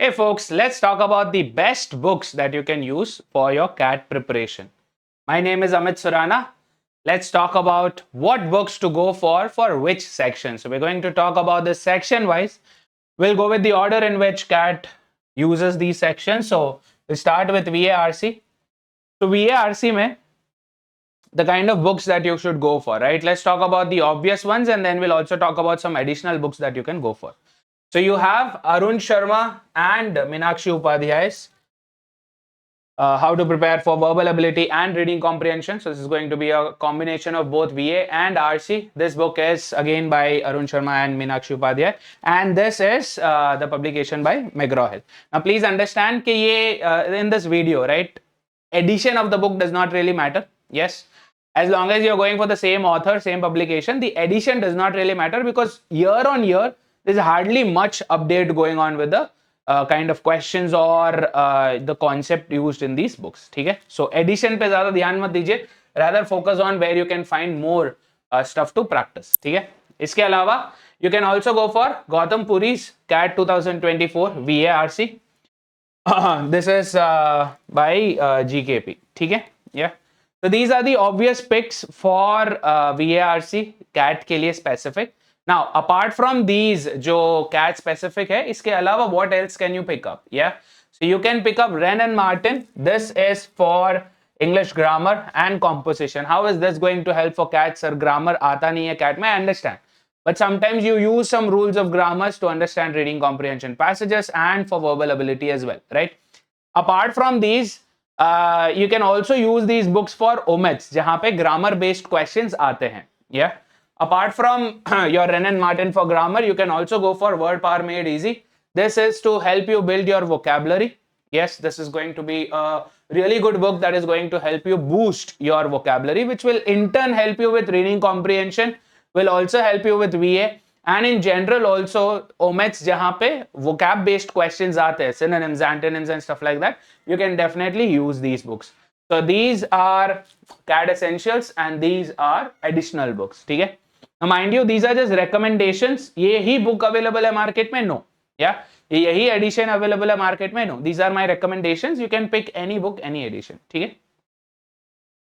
Hey folks, let's talk about the best books that you can use for your CAT preparation. My name is Amit Surana. Let's talk about what books to go for which section. So we're going to talk about this section wise. We'll go with the order in which CAT uses these sections. So we'll start with VARC. So VARC mein, the kind of books that you should go for, right? Let's talk about the obvious ones and then we'll also talk about some additional books that you can go for. So you have Arun Sharma and Meenakshi Upadhyay's How to Prepare for Verbal Ability and Reading Comprehension. So this is going to be a combination of both VA and RC. This book is again by Arun Sharma and Meenakshi Upadhyay, and this is the publication by McGraw-Hill. Now please understand that in this video, right, edition of the book does not really matter. Yes, as long as you're going for the same author, same publication, the edition does not really matter, because year on year there's hardly much update going on with the kind of questions or the concept used in these books. Okay, so edition पे ज़्यादा ध्यान मत दीजिए, rather focus on where you can find more stuff to practice. ठीक है, इसके अलावा you can also go for Gautam Puri's CAT 2024 VARC. This is by GKP. ठीक है, yeah. So these are the obvious picks for VARC CAT के लिए specific. Now, apart from these, जो CAT specific है, इसके अलावा what else can you pick up? Yeah, so you can pick up Wren and Martin. This is for English grammar and composition. How is this going to help for CAT? Sir, grammar आता नहीं है CAT में, I understand. But sometimes you use some rules of grammars to understand reading comprehension passages and for verbal ability as well, right? Apart from these, you can also use these books for OMETs, जहाँ पे grammar based questions आते हैं. Yeah. Apart from your Wren and Martin for grammar, you can also go for Word Power Made Easy. This is to help you build your vocabulary. Yes, this is going to be a really good book that is going to help you boost your vocabulary, which will in turn help you with reading comprehension, will also help you with VA, and in general also OMETs जहाँ पे vocab based questions आते हैं, synonyms, antonyms and stuff like that, you can definitely use these books. So these are CAT essentials and these are additional books. ठीक है, now mind you, these are just recommendations. ये ही book available है market में? No. Yeah, यही edition available है market में? No. These are my recommendations. You can pick any book, any edition. ठीक है.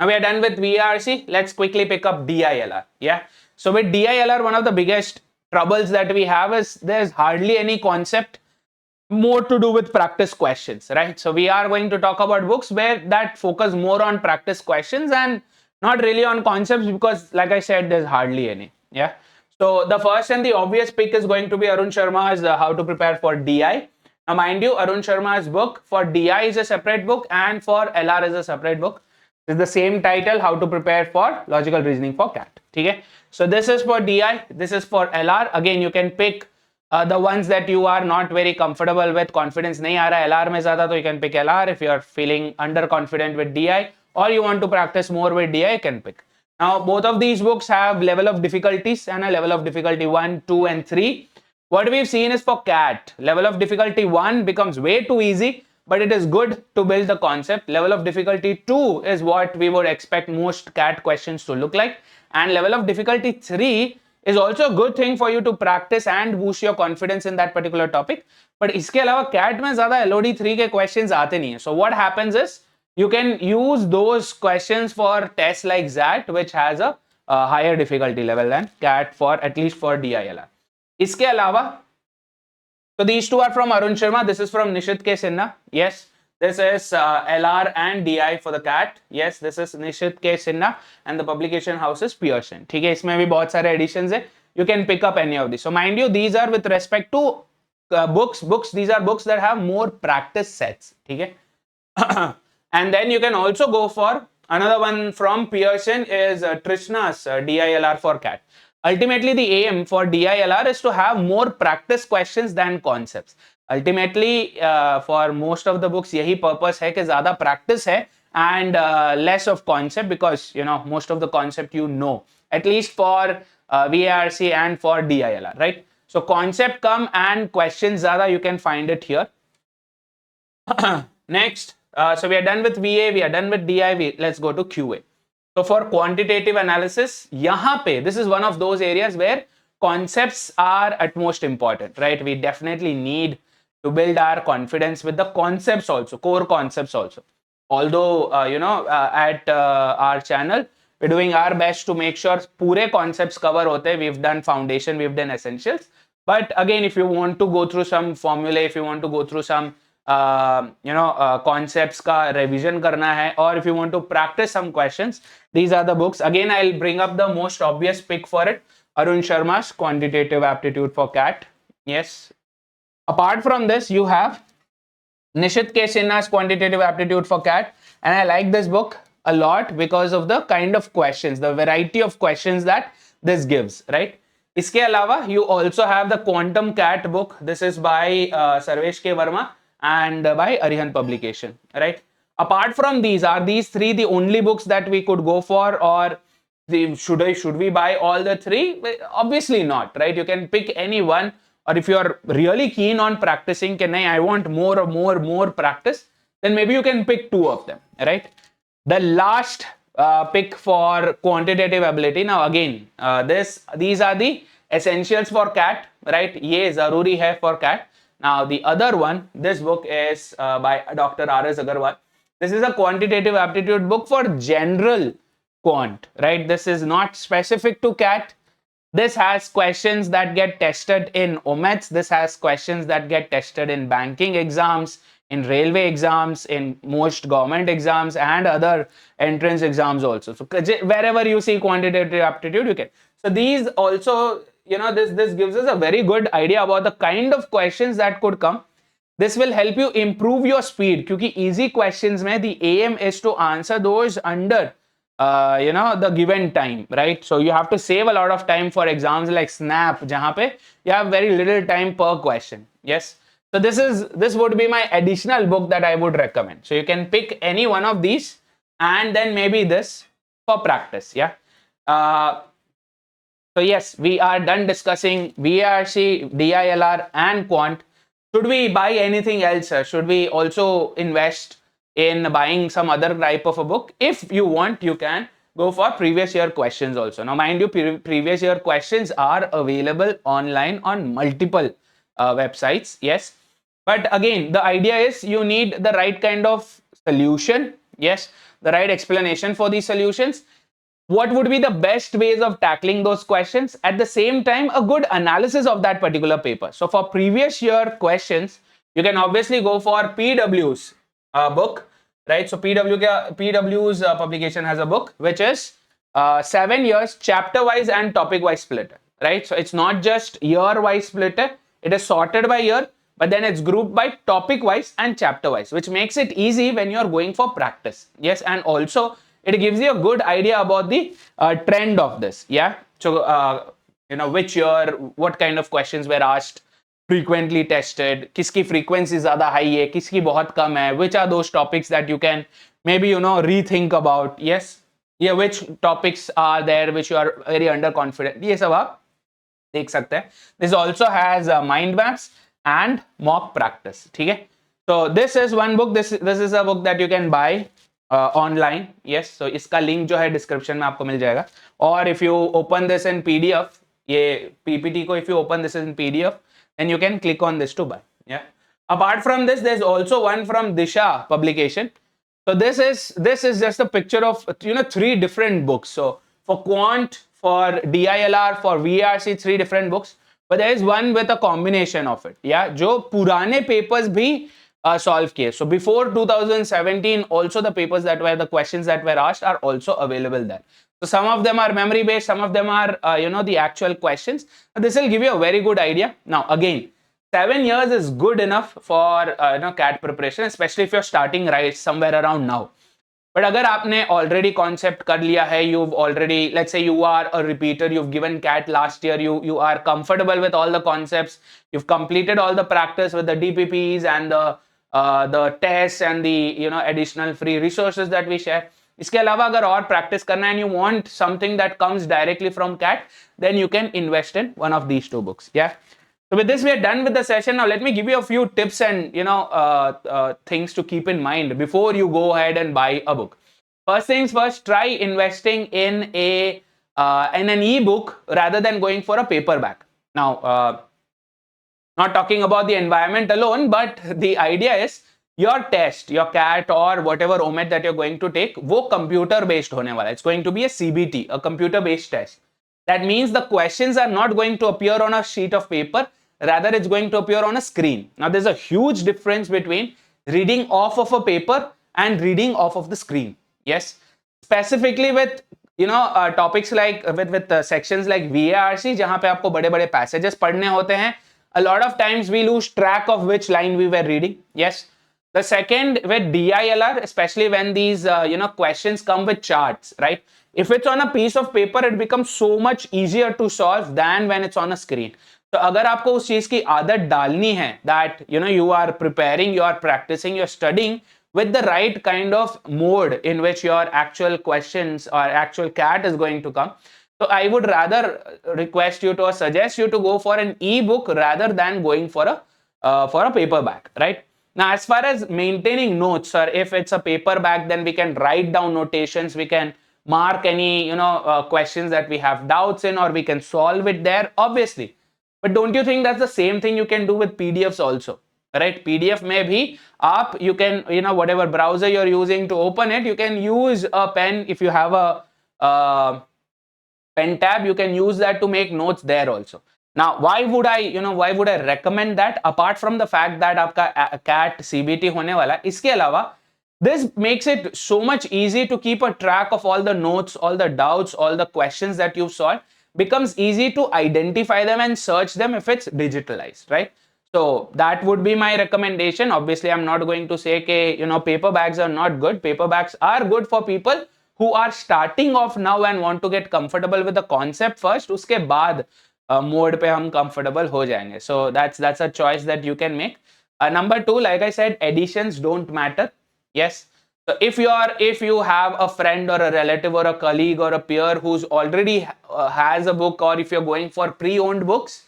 Now we are done with VARC. Let's quickly pick up DILR. Yeah. So with DILR, one of the biggest troubles that we have is there's hardly any concept, more to do with practice questions, right? So we are going to talk about books where that focus more on practice questions and not really on concepts, because like I said, there's hardly any. Yeah. So the first and the obvious pick is going to be Arun Sharma's How to Prepare for DI. Now mind you, Arun Sharma's book for DI is a separate book and for LR is a separate book. It's the same title, How to Prepare for Logical Reasoning for CAT. Okay. So this is for DI, this is for LR. Again, you can pick the ones that you are not very comfortable with, confidence नहीं आ रहा है LR में ज़्यादा, तो you can pick LR. If you are feeling underconfident with DI or you want to practice more with DI, you can pick. Now both of these books have level of difficulties and a level of difficulty 1, 2 and 3. What we've seen is for CAT, level of difficulty 1 becomes way too easy, but it is good to build the concept. Level of difficulty 2 is what we would expect most CAT questions to look like, and level of difficulty 3 is also a good thing for you to practice and boost your confidence in that particular topic. But इसके अलावा CAT में ज़्यादा LOD 3 के questions आते नहीं हैं. So what happens is you can use those questions for tests like that, which has a higher difficulty level than CAT, for at least for DILR. इसके अलावा, so these two are from Arun Sharma. This is from Nishit K. Sinha. Yes. This is LR and DI for the CAT. Yes, this is Nishit K. Sinha and the publication house is Pearson. ठीक है, इसमें भी बहुत सारे editions है. You can pick up any of these. So mind you, these are with respect to books. These are books that have more practice sets. ठीक है. And then you can also go for another one from Pearson is Trishna's DILR for CAT. Ultimately, the aim for DILR is to have more practice questions than concepts. Ultimately, for most of the books, यही purpose है कि ज़्यादा practice है and less of concept, because you know most of the concept you know, at least for VARC and for DILR, right? So concept come and questions ज़्यादा, you can find it here. Next, so we are done with VA, we are done with DI, let's go to QA. So for quantitative analysis, यहाँ पे, this is one of those areas where concepts are at most important, right? We definitely need to build our confidence with the concepts also, core concepts also. Although at our channel we're doing our best to make sure pure concepts cover hote. We've done foundation, we've done essentials. But again, if you want to go through some formula, if you want to go through some concepts ka revision karna hai, or if you want to practice some questions, these are the books. Again, I'll bring up the most obvious pick for it, Arun Sharma's Quantitative Aptitude for CAT. Yes. Apart from this, you have Nishit K. Sinha's Quantitative Aptitude for CAT, and I like this book a lot because of the kind of questions, the variety of questions that this gives, right? इसके अलावा you also have the Quantum CAT book. This is by Sarvesh K. Verma and by Arihant Publication, right? Apart from these, are these three the only books that we could go for, or should we buy all the three? Obviously not, right? You can pick any one, or if you are really keen on practicing, I want more practice, then maybe you can pick two of them, right? The last pick for quantitative ability. Now again, these are the essentials for CAT, right? Ye zaruri hai for CAT. Now the other one, this book is by Dr. R.S. Agarwal. This is a quantitative aptitude book for general quant, right? This is not specific to CAT. This has questions that get tested in OMETs. This has questions that get tested in banking exams, in railway exams, in most government exams, and other entrance exams also. So wherever you see quantitative aptitude, you can. So these also, this gives us a very good idea about the kind of questions that could come. This will help you improve your speed, because easy questions mein the aim is to answer those under the given time, right? So you have to save a lot of time for exams like SNAP, jahan pe you have very little time per question. Yes. So this would be my additional book that I would recommend. So you can pick any one of these and then maybe this for practice. Yeah. So yes, we are done discussing VRC, DILR and quant. Should we buy anything else? Should we also invest in buying some other type of a book? If you want, you can go for previous year questions also. Now, mind you, previous year questions are available online on multiple websites. Yes. But again, the idea is you need the right kind of solution. Yes. The right explanation for these solutions. What would be the best ways of tackling those questions? At the same time, a good analysis of that particular paper. So for previous year questions, you can obviously go for PW's book, right? So PW's publication has a book which is 7 years chapter wise and topic wise split, right? So it's not just year wise split, it is sorted by year, but then it's grouped by topic wise and chapter wise, which makes it easy when you're going for practice. Yes, and also it gives you a good idea about the trend of this. Yeah. So, which year, what kind of questions were asked, frequently tested, kiski frequency zyada high hai, kiski bahut kam hai, which are those topics that you can maybe, rethink about. Yes. Yeah, which topics are there which you are very underconfident. Ye sab aap dekh sakte hain. This also has mind maps and mock practice. Okay? So this is one book. This is a book that you can buy online. Yes, so इसका link जो है description में आपको मिल जाएगा. और if you open this in PDF, ये PPT को if you open this in PDF, then you can click on this to buy. Yeah. Apart from this, there's also one from Disha publication. So this is just a picture of 3 different books. So for quant, for DILR, for VRC, 3 different books. But there is one with a combination of it. Yeah, जो पुराने papers भी solve kiye. So before 2017, also the papers that were the questions that were asked are also available there. So some of them are memory based, some of them are the actual questions. This will give you a very good idea. Now again, 7 years is good enough for CAT preparation, especially if you're starting right somewhere around now. But अगर आपने already concept कर लिया है, you've already, let's say you are a repeater, you've given CAT last year, you are comfortable with all the concepts, you've completed all the practice with the DPPs and the tests and the additional free resources that we share. इसके अलावा अगर और practice करना है and you want something that comes directly from CAT, then you can invest in one of these 2 books. Yeah. So with this, we are done with the session. Now let me give you a few tips and things to keep in mind before you go ahead and buy a book. First things first, try investing in an e-book rather than going for a paperback. Now Not talking about the environment alone, but the idea is your test, your CAT or whatever OMET that you're going to take, वो computer based होने वाला. It's going to be a CBT, a computer based test. That means the questions are not going to appear on a sheet of paper, rather it's going to appear on a screen. Now there's a huge difference between reading off of a paper and reading off of the screen. Yes, specifically with topics like with sections like VARC, जहां पे आपको बड़े बड़े passages पढ़ने होते हैं. A lot of times we lose track of which line we were reading. Yes. The second, with DILR, especially when these questions come with charts, right? If it's on a piece of paper, it becomes so much easier to solve than when it's on a screen. तो अगर आपको उस चीज की आदत डालनी है, that you are preparing, you are practicing, you're studying with the right kind of mode in which your actual questions or actual CAT is going to come. So I would rather request you to or suggest you to go for an e-book rather than going for a paperback, right? Now, as far as maintaining notes, or if it's a paperback, then we can write down notations, we can mark any questions that we have doubts in, or we can solve it there, obviously. But don't you think that's the same thing you can do with PDFs also? Right? PDF may be up, you can, whatever browser you're using to open it, you can use a pen. If you have a pen tab, you can use that to make notes there also. Now, why would I recommend that? Apart from the fact that आपका CAT CBT होने वाला, इसके अलावा this makes it so much easy to keep a track of all the notes, all the doubts, all the questions that you've solved. Becomes easy to identify them and search them if it's digitalized, right? So that would be my recommendation. Obviously, I'm not going to say that paperbacks are not good. Paperbacks are good for people who are starting off now and want to get comfortable with the concept first. उसके बाद mode पे हम comfortable हो जाएंगे. So that's a choice that you can make. Number two, like I said, editions don't matter. Yes. So if you have a friend or a relative or a colleague or a peer who's already has a book, or if you're going for pre-owned books,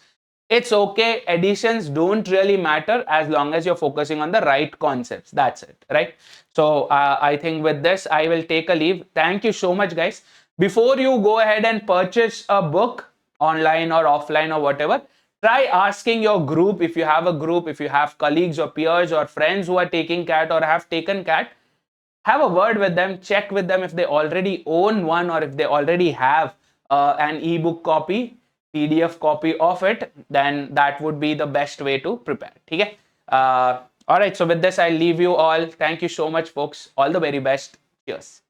it's okay. Editions don't really matter as long as you're focusing on the right concepts. That's it, right? So I think with this, I will take a leave. Thank you so much, guys. Before you go ahead and purchase a book online or offline or whatever, try asking your group. If you have a group, if you have colleagues or peers or friends who are taking CAT or have taken CAT, have a word with them, check with them if they already own one or if they already have an ebook copy, PDF copy of it, then that would be the best way to prepare. Okay? All right, so with this, I'll leave you all. Thank you so much, folks. All the very best. Cheers.